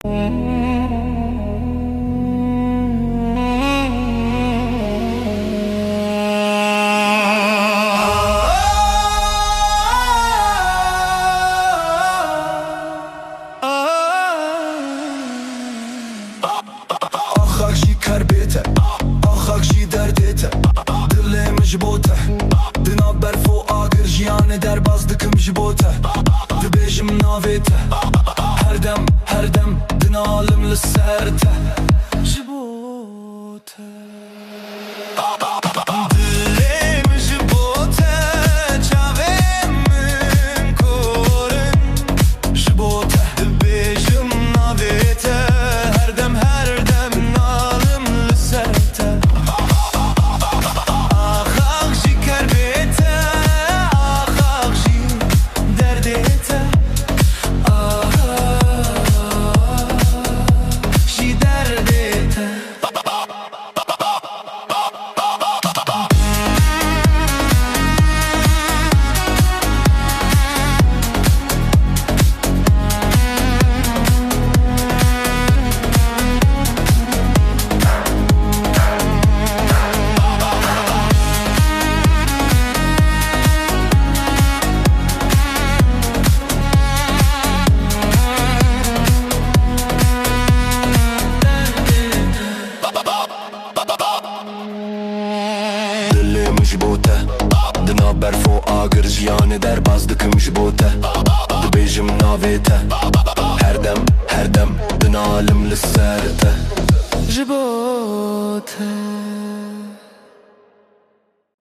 Dibêjim navê te her dem dinalim li ser te ji bo te. Dilêm ji bo te, çavêm min korin ji bo te. Dibêjim navê te her dem dinalim li ser te. Axax jî kerbê te, axax jî derdê te. Dilêm ji bo te, dina berfo agir jiyanê derbas dikim ji bo te. Dibêjim navê te her dem dinalim li ser te ji bo te.